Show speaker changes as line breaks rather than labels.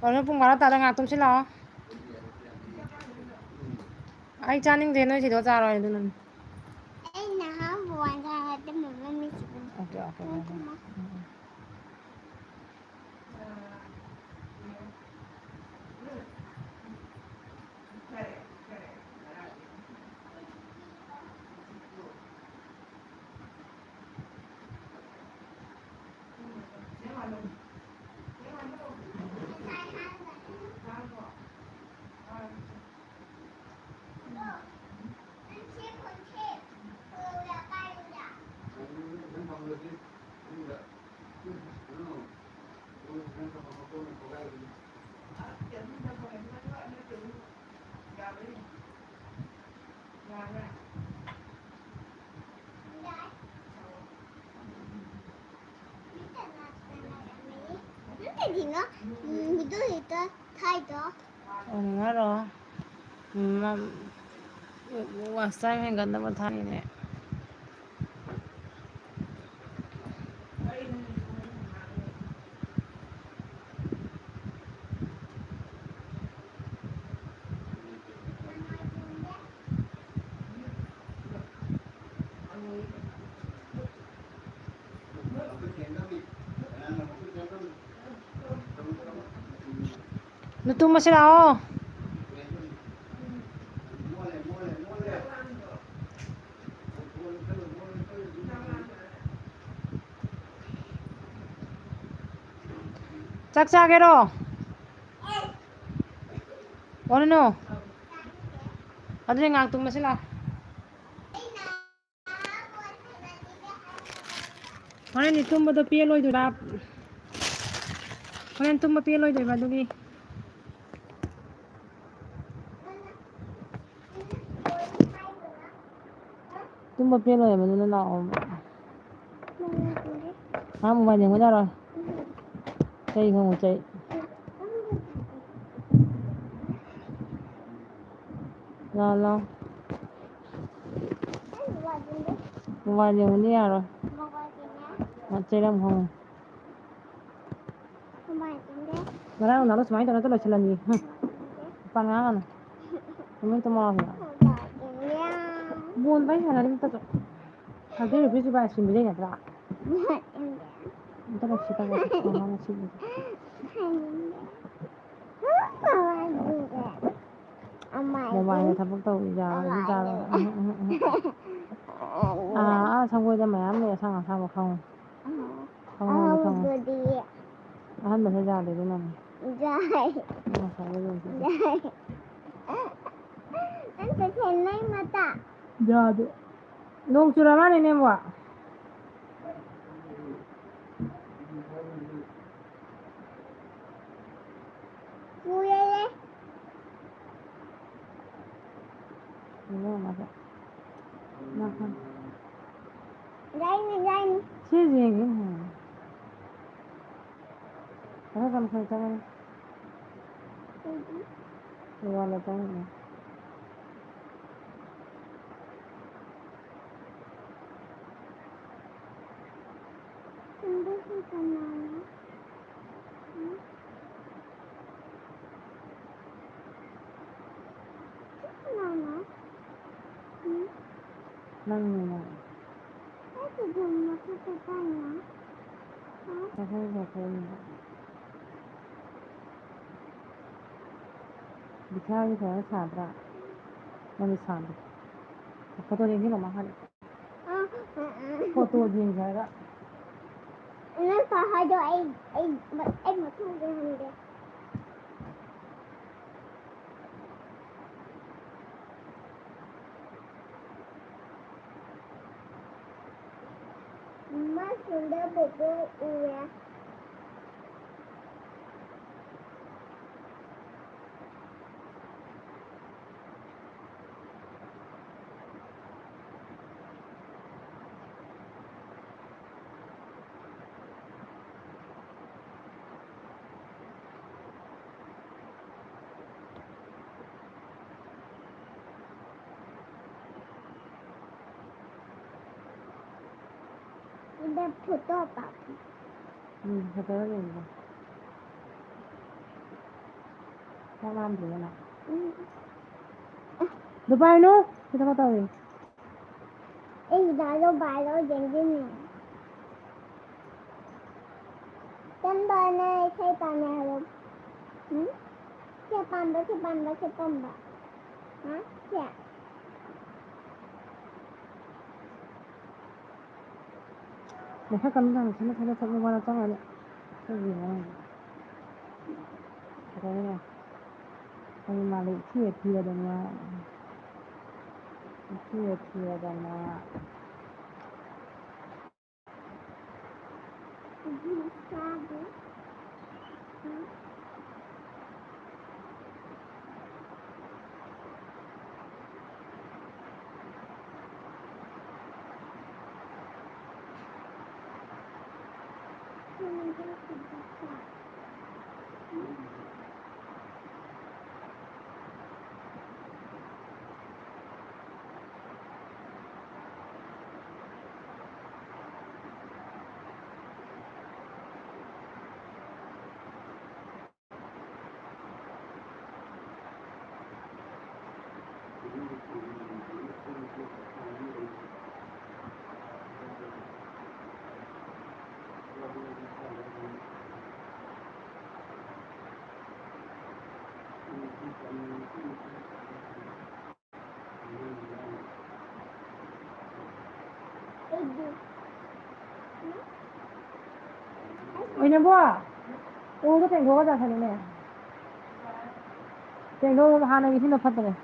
ꯍꯣꯔꯦꯟ ꯄꯨꯡ ꯕꯥꯔꯣ ꯇꯥꯗ ꯉꯥꯏꯍꯥꯛ ꯇꯨꯝꯁꯤꯜꯂꯛꯑꯣ ꯑꯩ ꯆꯥꯅꯤꯡꯗꯦ ꯅꯣꯏ ꯊꯤꯗꯣꯛꯑ ꯆꯥꯔꯣ ꯑꯗꯨꯅꯅꯤ ꯑꯣꯀꯦ ꯑꯣꯀꯦ ꯑꯣꯅꯤꯡꯉꯥꯔꯣ ꯋꯥꯁ ꯇꯥꯏꯝ ꯍꯦꯟꯒꯠꯅꯕ ꯊꯥꯔꯤꯅꯦ ꯑꯗꯨ ꯇꯨꯝꯃꯁꯤ ꯂꯥꯛꯑꯣ ꯆꯥꯛ ꯆꯥꯒꯦꯔꯣ ꯋꯥꯅꯣ ꯑꯗꯨꯗꯤ ꯉꯥꯏꯍꯥꯛ ꯇꯨꯝꯃꯁꯤ ꯂꯥꯛꯑꯣ ꯍꯣꯔꯦꯟꯗꯤ ꯇꯨꯝꯕꯗꯣ ꯄꯦꯜꯂꯣꯏꯗꯣꯏꯔꯥ ꯍꯣꯔꯦꯟ ꯇꯨꯝꯕ ꯄꯦꯜꯂꯣꯏꯗꯣꯏꯕ ꯑꯗꯨꯒꯤ ꯇꯨꯝꯕ ꯄꯦꯜꯂꯣꯏꯕ ꯑꯗꯨꯅ ꯂꯥꯛꯑꯣꯕ ꯃꯣꯕꯥꯏꯜ ꯌꯦꯡꯕ ꯌꯥꯔꯣꯏ ꯆꯩ ꯈꯪꯉꯨ ꯆꯩ ꯂꯥꯛꯑꯣ ꯂꯥꯛꯑꯣ ꯃꯣꯕꯥꯏꯜ ꯌꯦꯡꯕꯗꯤ ꯌꯥꯔꯣꯏ ꯆꯩꯔꯝ ꯈꯪꯉꯨ ꯉꯔꯥꯡ ꯅꯨꯡꯗꯥꯡꯗꯣ ꯁꯨꯃꯥꯏꯅ ꯇꯧꯔ ꯂꯣꯏꯁꯤꯜꯂꯝꯃꯤ ꯃꯄꯥꯟ ꯉꯥꯡꯉꯅꯨ ꯇꯨꯃꯤꯟ ꯇꯨꯝꯃꯣ ꯕꯣꯜ ꯋꯥꯔꯤ ꯁꯥꯟꯅꯔꯤ ꯊꯥꯔꯇꯤ ꯔꯨꯄꯤꯁ ꯑꯥꯏꯁ ꯀ꯭ꯔꯤꯝ ꯄꯤꯖꯩ ꯅꯠꯇ꯭ꯔꯥ ꯃꯣꯕꯥꯏꯜꯗ ꯊꯕꯛ ꯇꯧꯕ ꯌꯥꯔꯣꯏ ꯁꯪꯒꯣꯏꯗ ꯃꯌꯥꯝ ꯂꯩ ꯑꯁꯥꯡ ꯑꯁꯥꯡꯕ ꯈꯪꯉꯨ ꯑꯍꯟꯕꯅ ꯌꯥꯗꯦ ꯑꯗꯨꯅꯅꯦ ꯌꯥꯗꯦ ꯅꯣꯡ ꯆꯨꯔ ꯃꯥꯜꯂꯦ ꯅꯦꯝꯕꯣ ꯅꯪꯅꯤꯅ ꯕꯤꯊꯤꯌꯥꯒꯤ ꯐꯖꯅ ꯁꯥꯗ꯭ꯔꯥ ꯅꯪꯗꯤ ꯁꯥꯗꯦ ꯐꯣꯇꯣ ꯌꯦꯡꯁꯤꯜꯂꯣ ꯃꯈꯥꯗ ꯐꯣꯇꯣ ꯌꯦꯡꯁꯦ ꯍꯥꯏꯔꯒ ꯐꯣꯇꯣ ꯌꯦꯡꯁꯦ ꯆꯥꯛ ꯂꯥꯝꯗ꯭ꯔꯤꯕ ꯅꯪ
ꯎꯝ
ꯗꯨꯕꯥꯏꯅꯣ ꯁꯤ ꯊꯕꯛ ꯇꯧꯔꯤ
ꯑꯩ ꯗꯥꯗꯣ ꯕꯥꯏꯔꯣ ꯌꯦꯡꯗꯣꯏꯅꯦ ꯆꯟꯕꯅ ꯏꯁꯩ ꯄꯥꯝꯃꯦ ꯍꯥꯏꯕ ꯁꯦ ꯄꯥꯝꯕ ꯁꯦ ꯄꯥꯝꯕ ꯁꯦ ꯄꯥꯝꯕ ꯍꯥ ꯁꯦ
ꯂꯩꯈꯠꯀꯅꯨ ꯅꯪ ꯊꯕꯛ ꯋꯥꯅ ꯆꯪꯉꯅꯤ 그래. 아니 말이 티에 티어잖아. 티에 티어잖아.
sabe
왜냐면 오도 땡겨가 자살이네. 땡겨 하는 게 힘도 파더래.